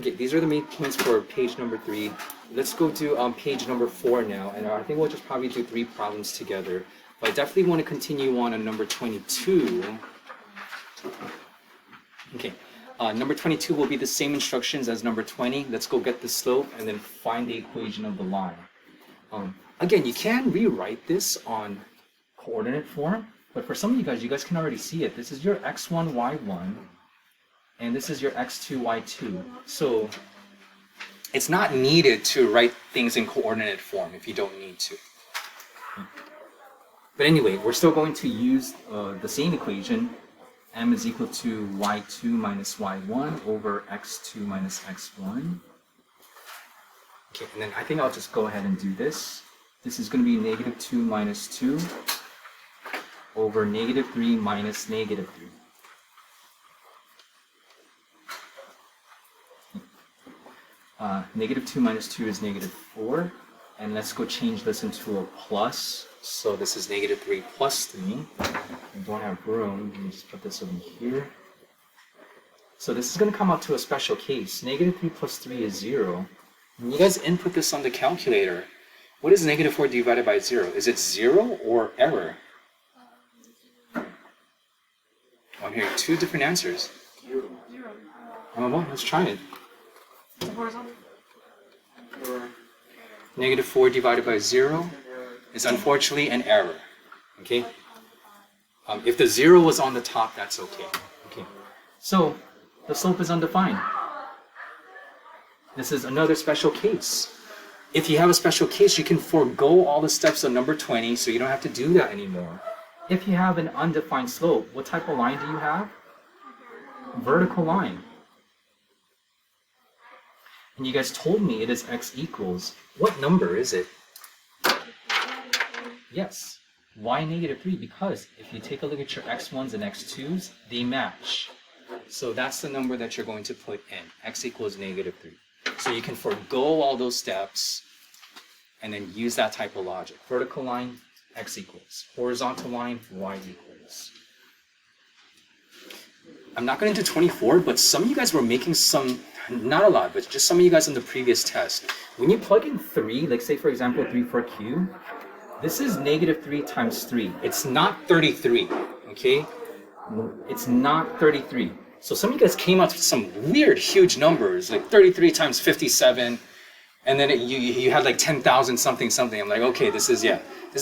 Okay, these are the main points for page number 3. Let's go to page number 4 now, and I think we'll just probably do 3 problems together. But I definitely want to continue on number 22. Okay, number 22 will be the same instructions as number 20. Let's go get the slope and then find the equation of the line. Again, you can rewrite this on coordinate form, but for some of you guys can already see it. This is your x1, y1, and this is your x2, y2. So it's not needed to write things in coordinate form if you don't need to. But anyway, we're still going to use the same equation. M is equal to y2 minus y1 over x2 minus x1. Okay, and then I think I'll just go ahead and do this. This is going to be negative 2 minus 2 over negative 3 minus negative 3. Negative 2 minus 2 is negative 4. And let's go change this into a plus. So this is negative 3 plus 3. I don't have room. Let me just put this over here. So this is going to come out to a special case. Negative 3 plus 3 is 0. When you guys input this on the calculator, what is negative 4 divided by 0? Is it 0 or error? I'm hearing 2 different answers. 0. Well, let's try it. It's a horizontal. Negative 4 divided by 0 is unfortunately an error. Okay? If the 0 was on the top, that's okay. Okay. So the slope is undefined. This is another special case. If you have a special case, you can forego all the steps of number 20, so you don't have to do that anymore. If you have an undefined slope, what type of line do you have? Vertical line. And you guys told me it is x equals. What number is it? Yes, y negative 3, because if you take a look at your x1s and x2s, they match. So that's the number that you're going to put in, x equals negative 3. So you can forego all those steps and then use that type of logic. Vertical line, x equals. Horizontal line, y equals. I'm not going into 24, but some of you guys were making some, not a lot, but just some of you guys in the previous test. When you plug in 3, like say for example 3 for q, this is negative 3 times 3. It's not 33, okay? It's not 33. So some of you guys came out with some weird, huge numbers, like 33 times 57, and then you had like 10,000 something something. I'm like, okay, this is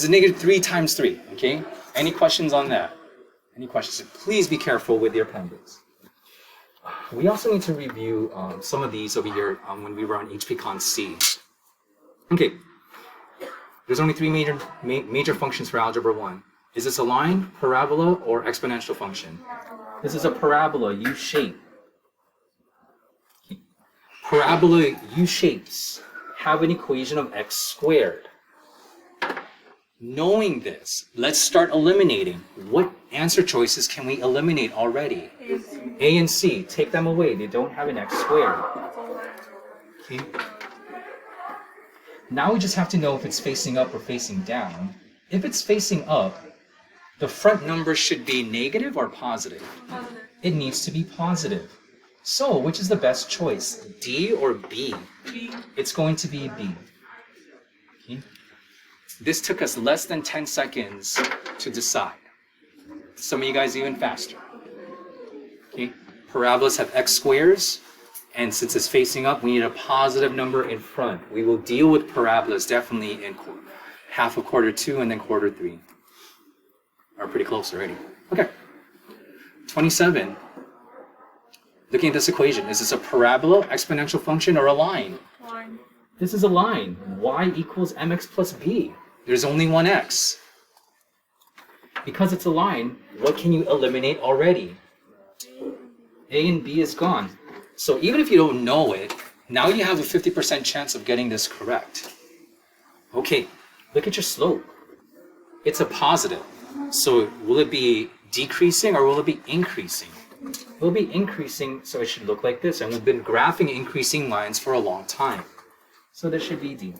negative 3 times 3, okay? Any questions on that? Any questions? Please be careful with your pendants. We also need to review some of these over here when we run HPCon C. Okay, there's only 3 major functions for Algebra 1. Is this a line, parabola, or exponential function? This is a parabola, U-shape. Parabola U-shapes have an equation of x squared. Knowing this, let's start eliminating. What answer choices can we eliminate already? A and C. Take them away. They don't have an x squared. Okay. Now we just have to know if it's facing up or facing down. If it's facing up, the front number should be negative or positive? Positive. It needs to be positive. So, which is the best choice? D or B? B. It's going to be B. Okay. This took us less than 10 seconds to decide. Some of you guys even faster. Okay. Parabolas have x squares, and since it's facing up, we need a positive number in front. We will deal with parabolas definitely in half of quarter 2 and then quarter 3. Are pretty close already. Okay. 27. Looking at this equation, is this a parabola, exponential function, or a line? Line. This is a line. Y equals mx plus b. There's only one x. Because it's a line, what can you eliminate already? A and b is gone. So even if you don't know it, now you have a 50% chance of getting this correct. Okay, look at your slope. It's a positive. So will it be decreasing or will it be increasing? It will be increasing, so it should look like this. And we've been graphing increasing lines for a long time. So this should be D.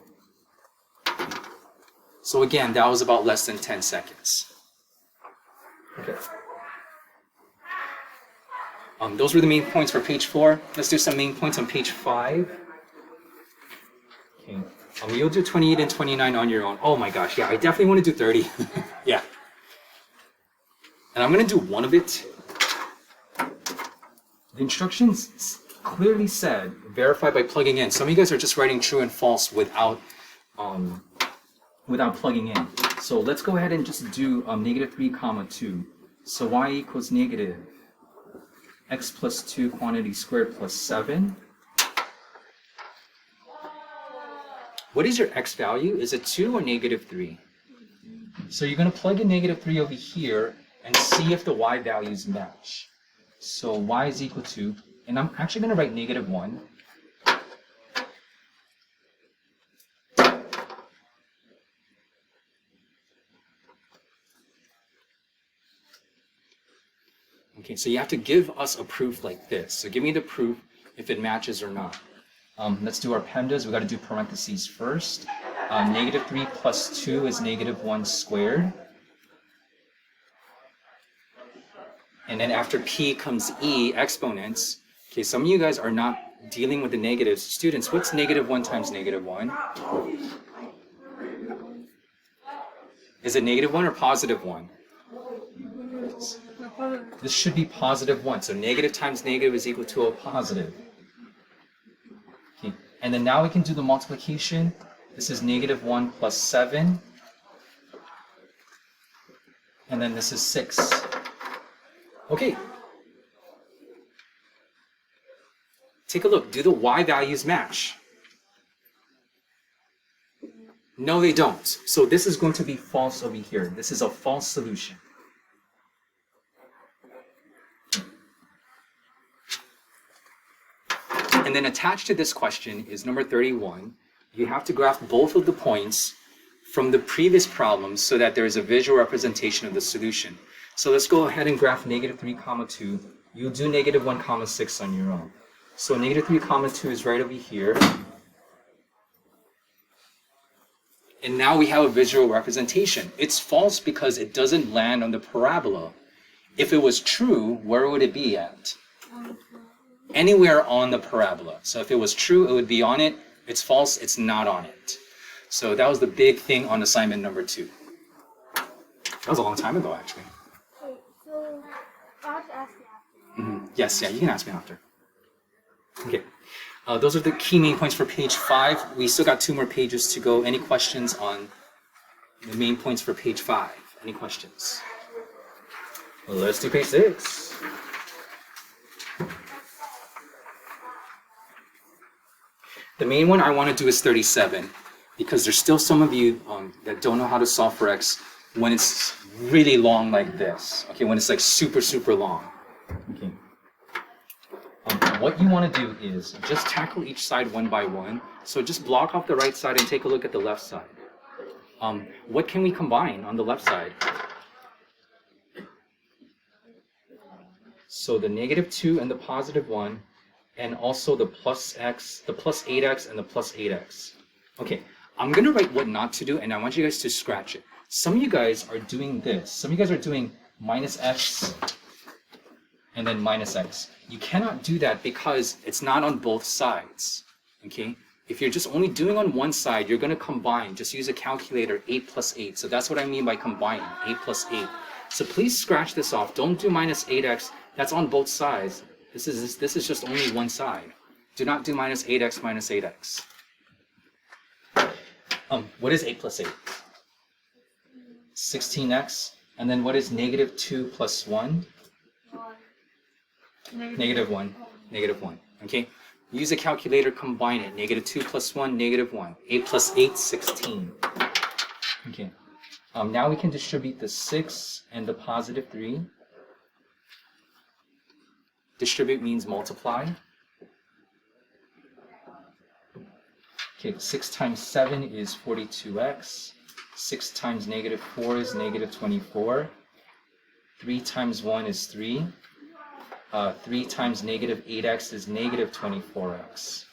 So again, that was about less than 10 seconds. Okay. Those were the main points for page 4. Let's do some main points on page 5. Okay. You'll do 28 and 29 on your own. Oh my gosh, yeah, I definitely want to do 30. Yeah. And I'm going to do one of it. The instructions clearly said verify by plugging in. Some of you guys are just writing true and false without plugging in. So let's go ahead and just do -3 comma 2. So y equals negative x plus 2 quantity squared plus 7. What is your x value? Is it 2 or -3? So you're going to plug in -3 over here and see if the y values match. So y is equal to, and I'm actually going to write -1. Okay, so you have to give us a proof like this. So give me the proof if it matches or not. Let's do our PEMDAS. We've got to do parentheses first. -3 plus 2 is -1 squared. And then after p comes e, exponents. Okay, some of you guys are not dealing with the negatives. Students, what's -1 times -1? Is it -1 or +1? This should be +1. So negative times negative is equal to a positive. Okay. And then now we can do the multiplication. This is -1 plus 7. And then this is 6. Okay. Take a look. Do the y values match? No, they don't. So this is going to be false over here. This is a false solution. And then attached to this question is number 31. You have to graph both of the points from the previous problems so that there is a visual representation of the solution. So let's go ahead and graph -3 comma 2. You'll do -1 comma 6 on your own. So -3 comma 2 is right over here. And now we have a visual representation. It's false because it doesn't land on the parabola. If it was true, where would it be at? Anywhere on the parabola. So if it was true, it would be on it. It's false, it's not on it. So that was the big thing on assignment number 2. That was a long time ago, actually. Okay, so I'll have to ask you after. Yes, yeah, you can ask me after. Okay. Those are the key main points for page 5. We still got 2 more pages to go. Any questions on the main points for page 5? Any questions? Well, let's do page 6. The main one I want to do is 37, because there's still some of you that don't know how to solve for x when it's really long like this. Okay, when it's like super, super long. Okay. What you want to do is just tackle each side one by one. So just block off the right side and take a look at the left side. What can we combine on the left side? So the -2 and the +1, and also the plus x, the plus 8x, and the plus 8x. Okay, I'm gonna write what not to do, and I want you guys to scratch it. Some of you guys are doing this. Some of you guys are doing -x and then -x. You cannot do that because it's not on both sides. Okay? If you're just only doing on one side, you're gonna combine. Just use a calculator, 8 plus 8. So that's what I mean by combining, 8 plus 8. So please scratch this off. Don't do -8x. That's on both sides. This is just only one side. Do not do -8x minus 8x. What is 8 plus 8? 16x. And then what is -2 plus 1? -1. -1. Okay? Use a calculator, combine it. -2 plus 1, -1. 8 plus 8, 16. Okay. Now we can distribute the 6 and the +3. Distribute means multiply. Okay, 6 times 7 is 42x. 6 times -4 is -24. 3 times 1 is 3. 3 times -8x is -24x.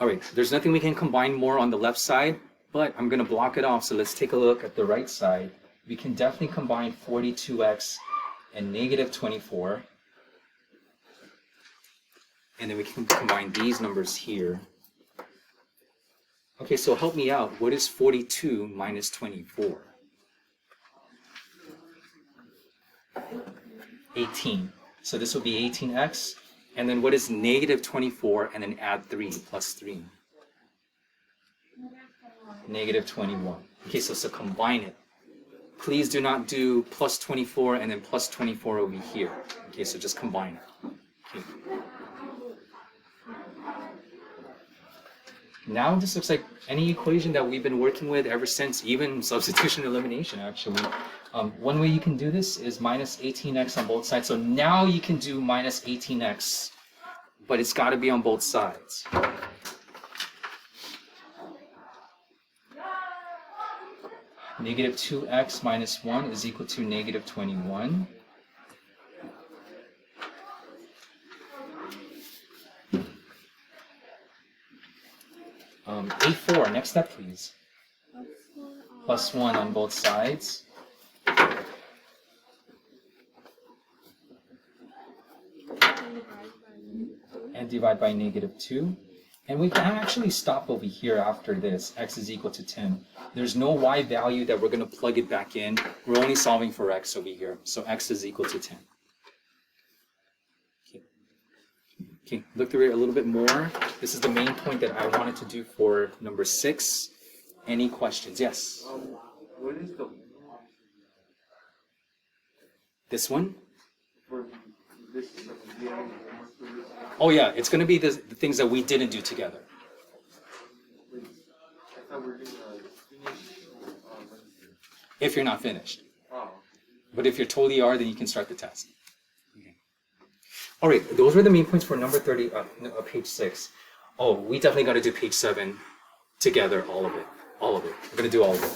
All right, there's nothing we can combine more on the left side. But I'm going to block it off, so let's take a look at the right side. We can definitely combine 42x and negative 24. And then we can combine these numbers here. Okay, so help me out. What is 42 minus 24? 18. So this will be 18x. And then what is negative 24? And then add 3 plus 3. Negative 21. Okay, so combine it. Please do not do plus 24 and then plus 24 over here. Okay, so just combine it. Okay. Now this looks like any equation that we've been working with ever since, even substitution elimination actually. One way you can do this is minus 18x on both sides. So now you can do minus 18x, but it's got to be on both sides. Negative 2x minus 1 is equal to negative 21. A4, next step please. Plus 1 on both sides. And divide by negative 2. And we can actually stop over here after this. X is equal to 10. There's no y value that we're going to plug it back in. We're only solving for x over here. So x is equal to 10. Okay, look through it a little bit more. This is the main point that I wanted to do for number 6. Any questions? Yes? What is the This one? for this? Oh yeah, it's going to be the things that we didn't do together. I thought we were doing finish Wednesday. If you're not finished. Oh. But if you totally are, then you can start the test. Okay. All right, those were the main points for number 30, page 6. Oh, we definitely got to do page 7 together, all of it. All of it. We're going to do all of it.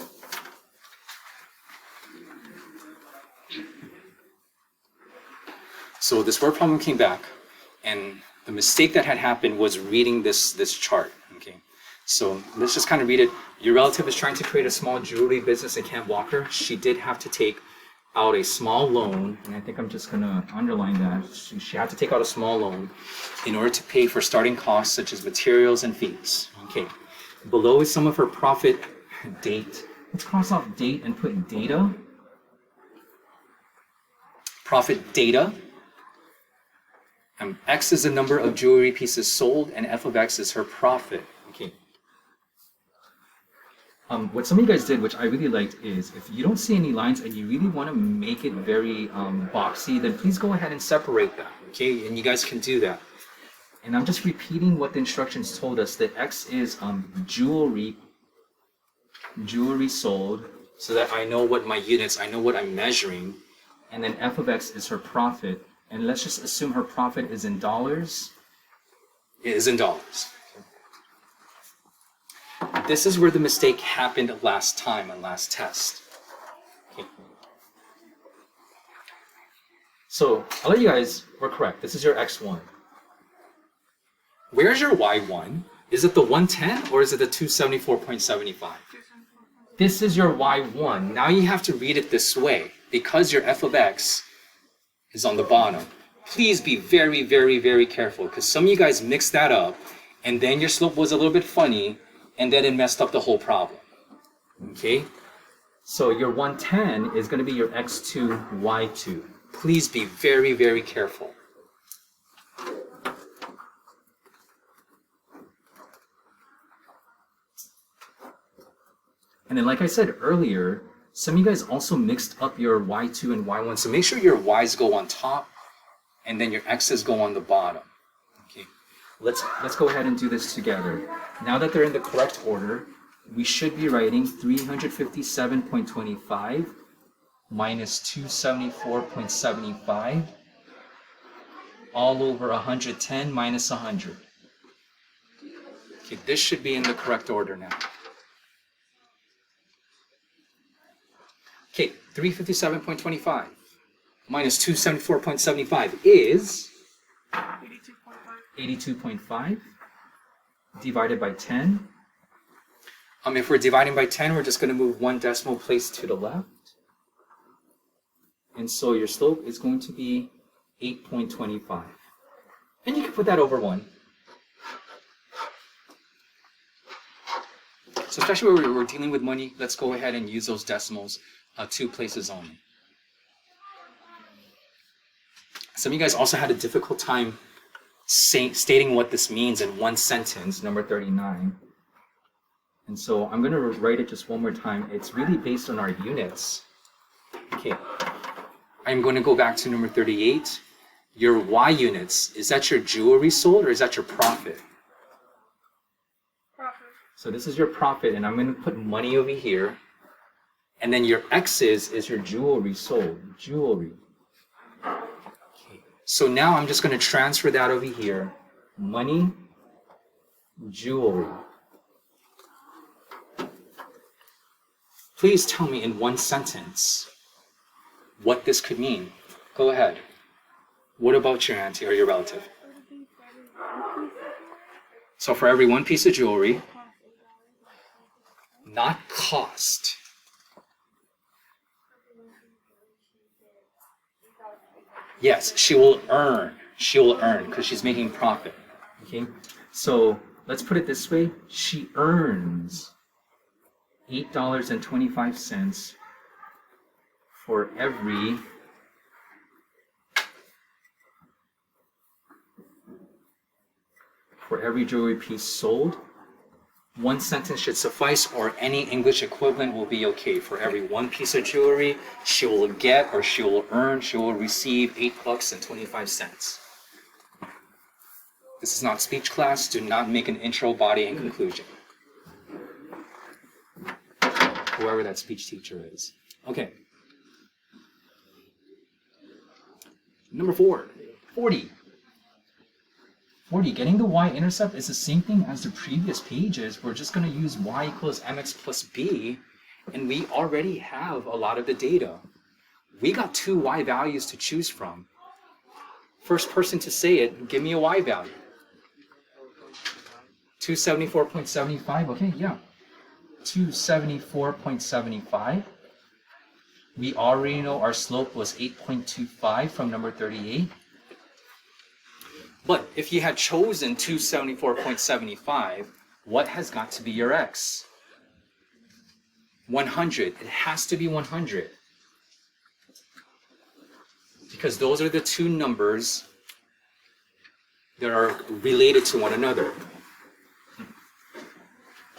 So this word problem came back, and the mistake that had happened was reading this chart. Okay, so let's just kind of read it. Your relative is trying to create a small jewelry business in Camp Walker. She did have to take out a small loan, and I think I'm just going to underline that. She had to take out a small loan in order to pay for starting costs such as materials and fees. Okay, below is some of her profit date. Let's cross off date and put data. Profit data. X is the number of jewelry pieces sold, and f of x is her profit. Okay. What some of you guys did, which I really liked, is if you don't see any lines and you really want to make it very boxy, then please go ahead and separate them. Okay, and you guys can do that. And I'm just repeating what the instructions told us, that x is jewelry sold, so that I know what my units, I know what I'm measuring, and then f of x is her profit. And let's just assume her profit is in dollars. It is in dollars. This is where the mistake happened last time on last test. Okay. So I'll let you guys, we're correct. This is your x1. Where's your y1? Is it the 110 or is it the 274.75? This is your y1. Now you have to read it this way because your f of x is on the bottom. Please be very, very, very careful because some of you guys mixed that up and then your slope was a little bit funny and then it messed up the whole problem. Okay? So your 110 is going to be your x2, y2. Please be very, very careful. And then like I said earlier, some of you guys also mixed up your y2 and y1, so make sure your y's go on top and then your x's go on the bottom. Okay, let's go ahead and do this together. Now that they're in the correct order, we should be writing 357.25 minus 274.75 all over 110 minus 100. Okay, this should be in the correct order now. Okay, 357.25 minus 274.75 is 82.5 divided by 10. If we're dividing by 10, we're just going to move one decimal place to the left. And so your slope is going to be 8.25. And you can put that over 1. So especially where we're dealing with money, let's go ahead and use those decimals 2 places only. Some of you guys also had a difficult time stating what this means in one sentence, number 39. And so I'm going to write it just one more time. It's really based on our units. Okay. I'm going to go back to number 38. Your Y units, is that your jewelry sold or is that your profit? Profit. So this is your profit, and I'm going to put money over here. And then your X's is your jewelry sold. Jewelry. Okay. So now I'm just going to transfer that over here. Money, jewelry. Please tell me in one sentence what this could mean. Go ahead. What about your auntie or your relative? So for every one piece of jewelry, not cost. Yes, she will earn. She will earn because she's making profit. Okay? So let's put it this way. She earns $8.25 for every jewelry piece sold. One sentence should suffice, or any English equivalent will be okay. For every one piece of jewelry, she will get, or she will earn, she will receive $8.25. This is not speech class. Do not make an intro, body, and conclusion. Whoever that speech teacher is. Okay. Number 4, 40. 40, getting the y-intercept is the same thing as the previous pages. We're just going to use y equals mx plus b, and we already have a lot of the data. We got 2 y values to choose from. First person to say it, give me a y value. 274.75, okay, yeah. 274.75. We already know our slope was 8.25 from number 38. But if you had chosen 274.75, what has got to be your x? 100. It has to be 100. Because those are the 2 numbers that are related to one another.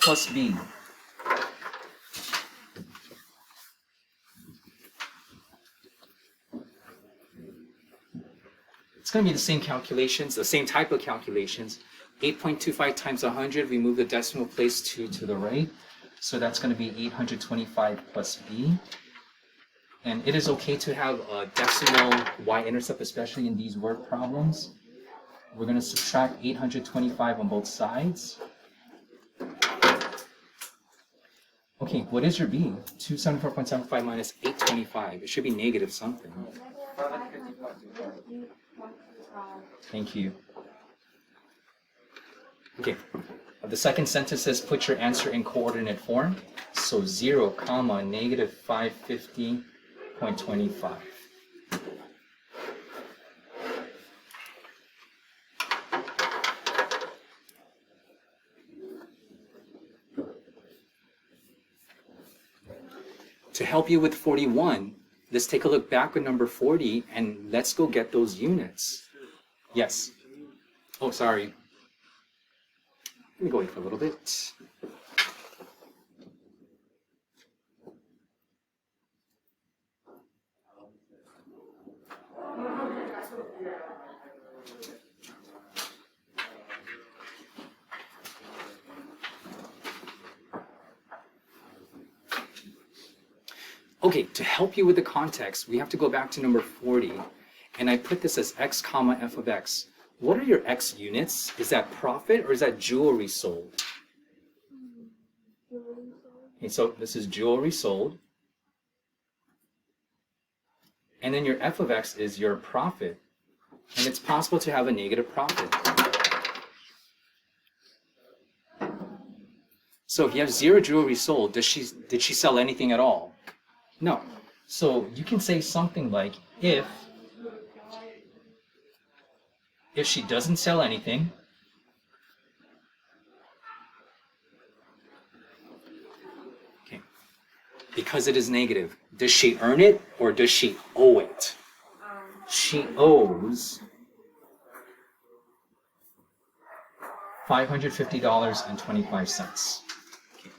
Plus b. It's going to be the same calculations, the same type of calculations. 8.25 times 100, we move the decimal place 2 to the right. So that's going to be 825 plus b. And it is okay to have a decimal y-intercept, especially in these word problems. We're going to subtract 825 on both sides. Okay, what is your b? 274.75 minus 825. It should be negative something. Thank you. Okay, the second sentence says put your answer in coordinate form. So 0, comma, negative 550.25. To help you with 41, let's take a look back at number 40 and let's go get those units. Yes. Oh, sorry. Let me go wait for a little bit. Okay, to help you with the context, we have to go back to number 40. And I put this as x comma f of x. What are your x units? Is that profit or is that jewelry sold? Okay, so this is jewelry sold. And then your f of x is your profit. And it's possible to have a negative profit. So if you have 0 jewelry sold, did she sell anything at all? No. So you can say something like, if she doesn't sell anything, okay, because it is negative, does she earn it or does she owe it? She owes $550.25. Okay.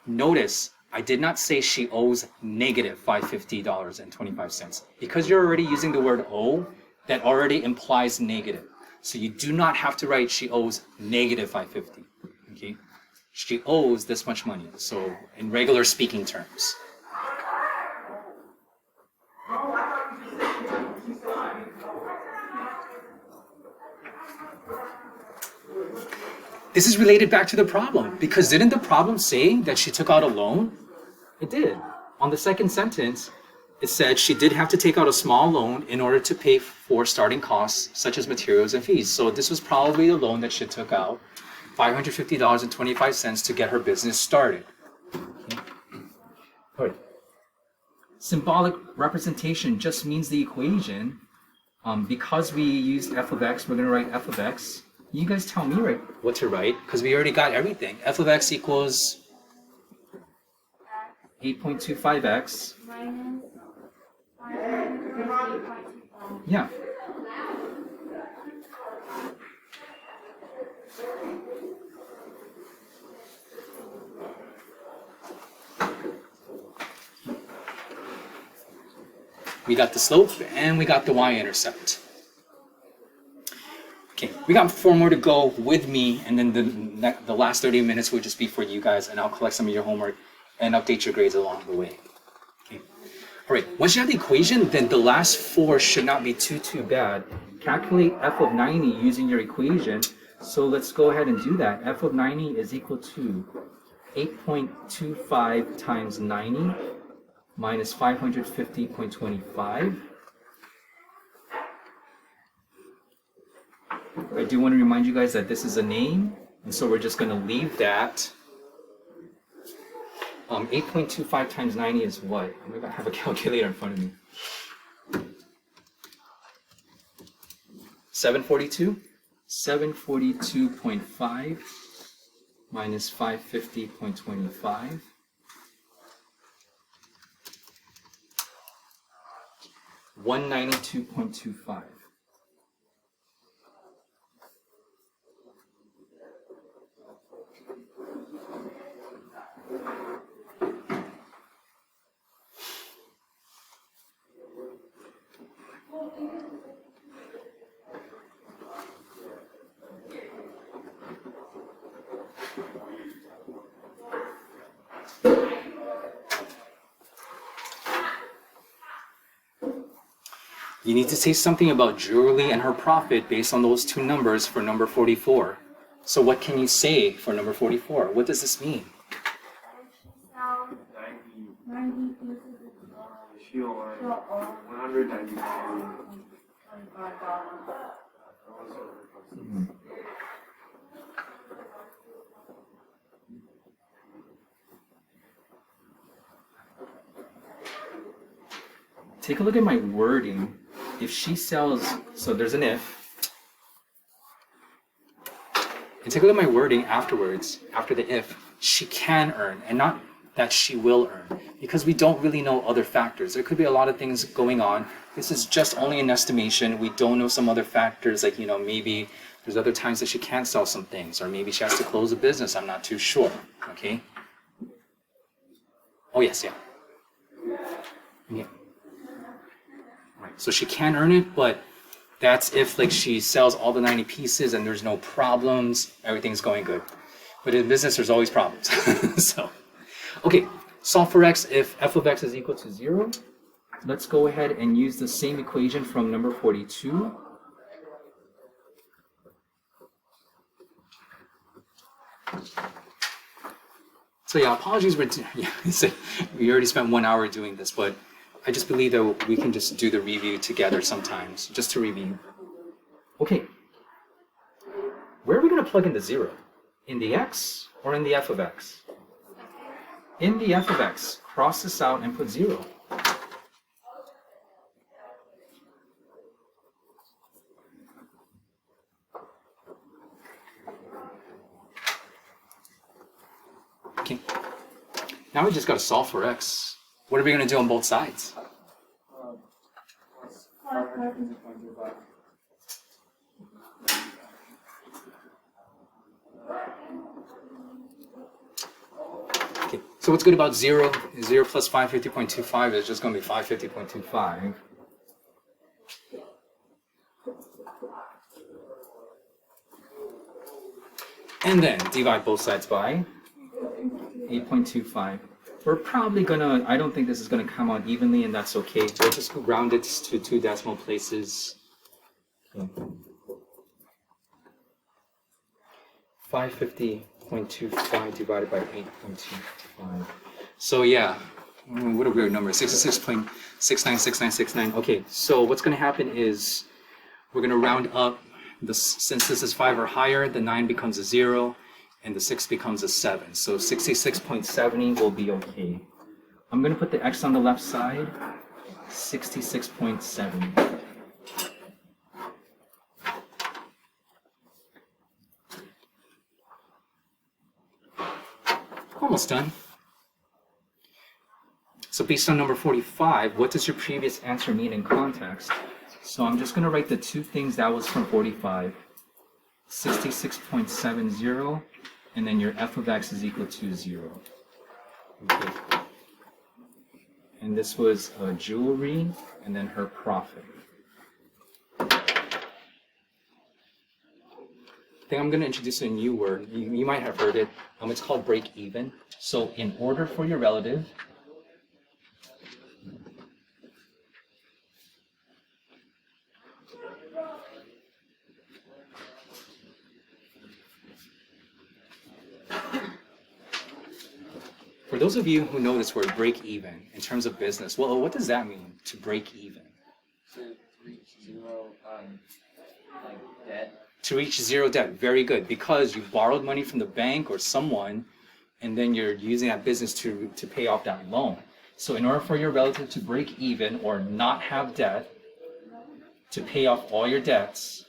Notice, I did not say she owes negative $550.25. Because you're already using the word owe, that already implies negative. So you do not have to write she owes negative $550. Okay? She owes this much money. So in regular speaking terms. This is related back to the problem, because didn't the problem say that she took out a loan? It did. On the second sentence, it said she did have to take out a small loan in order to pay for starting costs such as materials and fees. So this was probably the loan that she took out, $550.25 to get her business started. Okay. All right. Symbolic representation just means the equation. Because we used f of x, we're going to write f of x. You guys tell me what to write, because we already got everything. F of x equals 8.25x. Minus 558.25. Yeah. We got the slope and we got the y-intercept. Okay, we got 4 more to go with me, and then the last 30 minutes will just be for you guys, and I'll collect some of your homework and update your grades along the way. Okay. All right, once you have the equation, then the last 4 should not be too bad. Calculate f of 90 using your equation. So let's go ahead and do that. F of 90 is equal to 8.25 times 90 minus 550.25. I do want to remind you guys that this is a name, and so we're just going to leave that. 8.25 times 90 is what? I'm going to have a calculator in front of me. 742? 742.5 minus 550.25. 192.25. You need to say something about jewelry and her profit based on those 2 numbers for number 44. So what can you say for number 44? What does this mean? If she sells 90 pieces of gold, She'll earn $195. Take a look at my wording. If she sells, so there's an if. And take a look at my wording afterwards, after the if. She can earn, and not that she will earn, because we don't really know other factors. There could be a lot of things going on. This is just only an estimation. We don't know some other factors, like, maybe there's other times that she can't sell some things, or maybe she has to close a business. I'm not too sure, okay? Oh, yes, yeah. Yeah. Right. So she can earn it, but that's if she sells all the 90 pieces and there's no problems, everything's going good. But in business, there's always problems. So, okay, solve for x if f of x is equal to 0. Let's go ahead and use the same equation from number 42. So yeah, apologies, we already spent 1 hour doing this, but I just believe that we can just do the review together sometimes, just to review. Okay, where are we going to plug in the 0? In the x or in the f of x? In the f of x, cross this out and put 0. Okay. Now we just got to solve for x. What are we going to do on both sides? Plus 552.25. Okay. So what's good about 0? 0 plus 550.25 is just going to be 550.25. And then divide both sides by 8.25. We're probably gonna, I don't think this is gonna come out evenly, and that's okay. We'll just round it to 2 decimal places. Okay. 550.25 divided by 8.25. So yeah, what a weird number, 66.696969. Okay, so what's gonna happen is we're gonna round up. Since this is 5 or higher, the 9 becomes a 0, and the 6 becomes a 7. So 66.70 will be okay. I'm going to put the x on the left side, 66.70. Almost done. So based on number 45, what does your previous answer mean in context? So I'm just going to write the two things that was from 45. 66.70, and then your f of x is equal to 0. Okay. And this was jewelry, and then her profit. I think I'm going to introduce a new word. You might have heard it. It's called break even. So in order for your relative For those of you who know this word, break even, in terms of business, well, what does that mean, to break even? To reach 0 like debt. To reach 0 debt, very good, because you borrowed money from the bank or someone, and then you're using that business to pay off that loan. So in order for your relative to break even or not have debt, to pay off all your debts,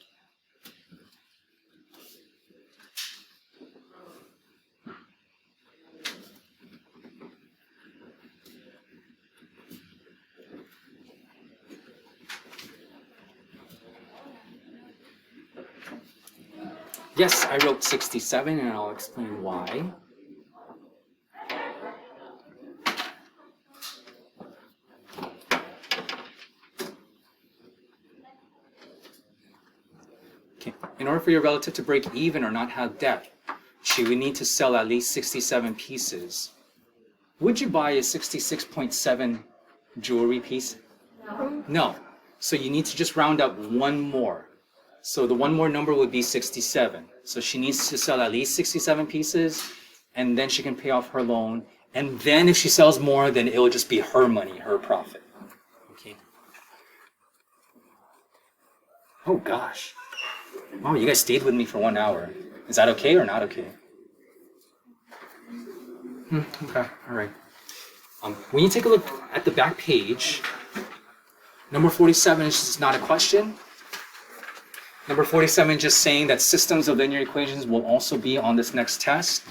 yes, I wrote 67, and I'll explain why. Okay. In order for your relative to break even or not have debt, she would need to sell at least 67 pieces. Would you buy a 66.7 jewelry piece? No. No. So you need to just round up one more. So the one more number would be 67. So she needs to sell at least 67 pieces, and then she can pay off her loan. And then if she sells more, then it will just be her money, her profit. Okay. Oh gosh. Oh, you guys stayed with me for 1 hour. Is that okay or not okay? Okay, all right. When you take a look at the back page, number 47 is just not a question. Number 47 just saying that systems of linear equations will also be on this next test.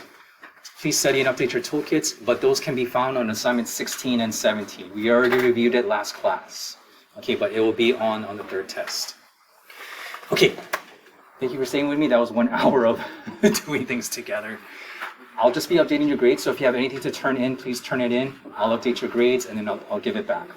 Please study and update your toolkits, but those can be found on assignments 16 and 17. We already reviewed it last class. Okay, but it will be on the third test. Okay, thank you for staying with me. That was 1 hour of doing things together. I'll just be updating your grades, so if you have anything to turn in, please turn it in. I'll update your grades, and then I'll give it back.